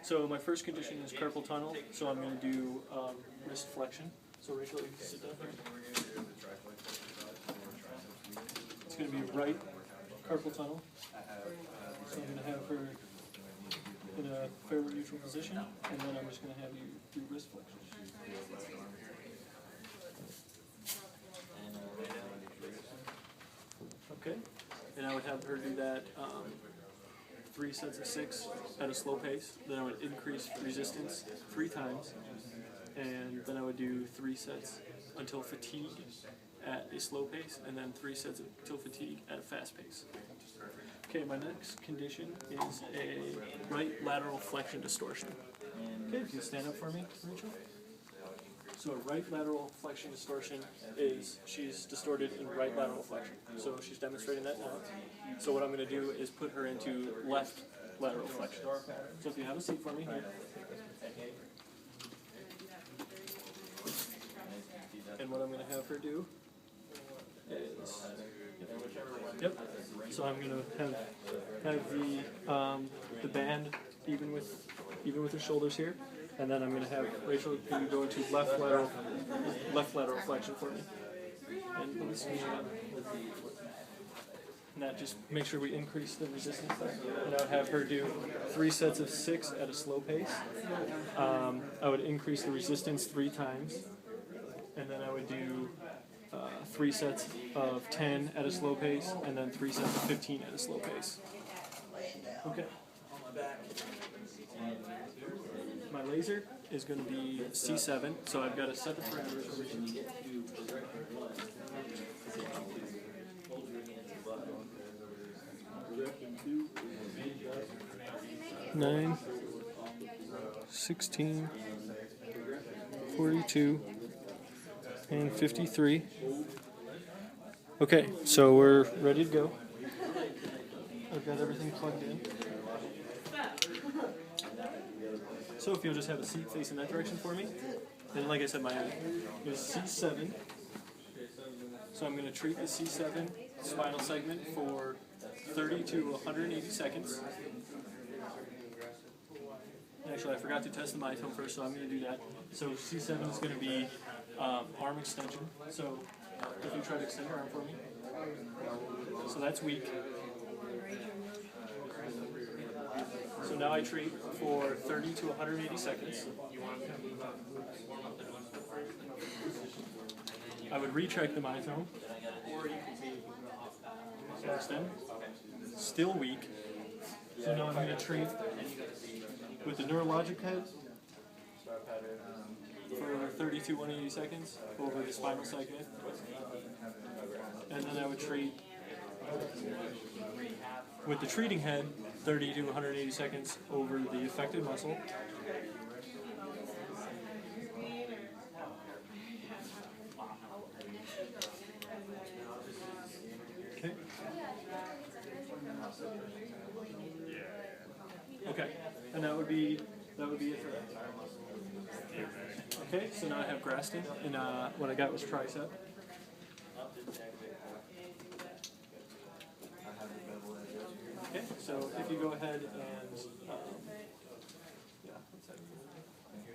So my first condition is carpal tunnel, so I'm going to do wrist flexion. So Rachel, you can sit down here. It's going to be right carpal tunnel. So I'm going to have her in a fairly neutral position, and then I'm just going to have you do wrist flexion. Okay, and I would have her do that 3 sets of 6 at a slow pace. Then I would increase resistance 3 times, and then I would do 3 sets until fatigue at a slow pace, and then 3 sets until fatigue at a fast pace. Okay, my next condition is a right lateral flexion distortion. Okay, if you stand up for me, Rachel. So a right lateral flexion distortion is she's distorted in right lateral flexion. So she's demonstrating that now. So what I'm going to do is put her into left lateral flexion. So if you have a seat for me here. And what I'm going to have her do is, yep. So I'm going to have the band even with her shoulders here. And then I'm going to have Rachel, can you go into left lateral flexion for me? And let me see. And that just make sure we increase the resistance there. And I would have her do 3 sets of 6 at a slow pace. I would increase the resistance 3 times. And then I would do 3 sets of 10 at a slow pace, and then 3 sets of 15 at a slow pace. Okay. My laser is going to be C7, so I've got to set the parameters over here. 9, 16, 42, and 53. Okay, so we're ready to go. I've got everything plugged in. So if you'll just have a seat facing that direction for me. And like I said, my is C7. So I'm going to treat the C7 spinal segment for 30 to 180 seconds. Actually, I forgot to test the myotone first, so I'm going to do that. So C7 is going to be arm extension. So if you try to extend your arm for me. So that's weak. So now I treat for 30 to 180 seconds. I would retract the myotone. So extend. Still weak. So now I'm going to treat with the neurologic head for 30 to 180 seconds over the spinal segment. And then I would treat with the treating head 30 to 180 seconds over the affected muscle. Okay. Okay, and that would be it for that. Okay, so now I have Graston, and what I got was tricep. Okay, so if you go ahead and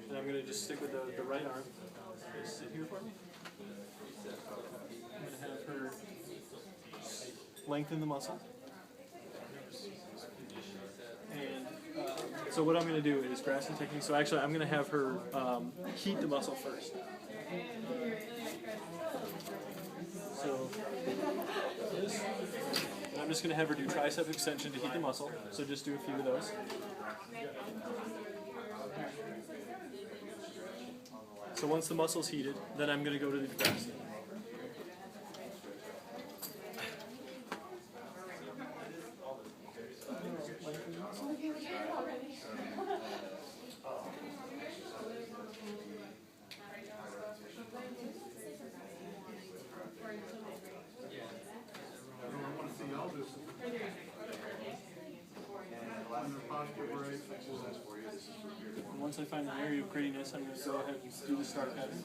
and I'm going to just stick with the right arm. Just sit here for me. I'm going to have her lengthen the muscle. And so what I'm going to do is Graston technique. So actually I'm going to have her heat the muscle first. So this, and I'm just going to have her do tricep extension to heat the muscle. So just do a few of those. So once the muscle's heated, then I'm going to go to the Graston. Once I find an area of grittiness, I'm going to go ahead and do the start pattern.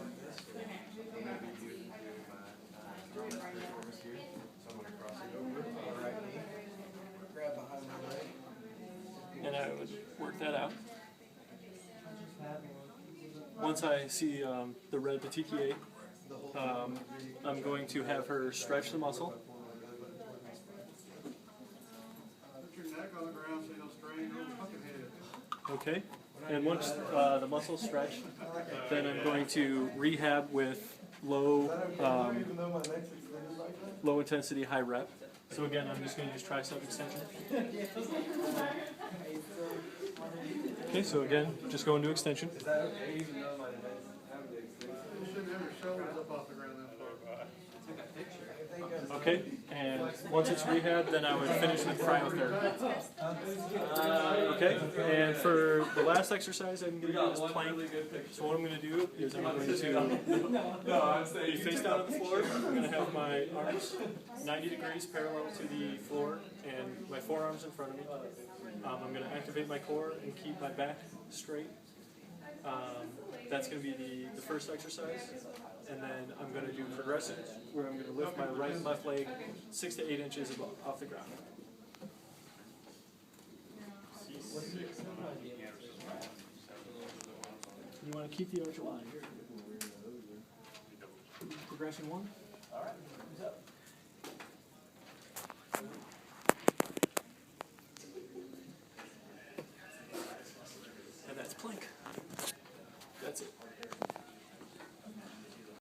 And I would work that out. once I see the red petechiae, I'm going to have her stretch the muscle. Put your neck on the ground so you don't strain your fucking head. Okay, and once the muscles stretch, then I'm going to rehab with low intensity, high rep. So again, I'm just going to use tricep extension. Okay, so again, just go into extension. You shouldn't have your shoulders up off the ground that far. Okay, and once it's rehab, then I would finish with cryotherapy. Okay, and for the last exercise I'm going to do is plank. So what I'm going to do is I'm going to be face down on the floor. I'm going to have my arms 90 degrees parallel to the floor and my forearms in front of me. I'm going to activate my core and keep my back straight. That's going to be the first exercise. And then I'm going to do progressives, where I'm going to lift my right and left leg 6 to 8 inches above, off the ground. You want to keep the arch alive. Progression 1.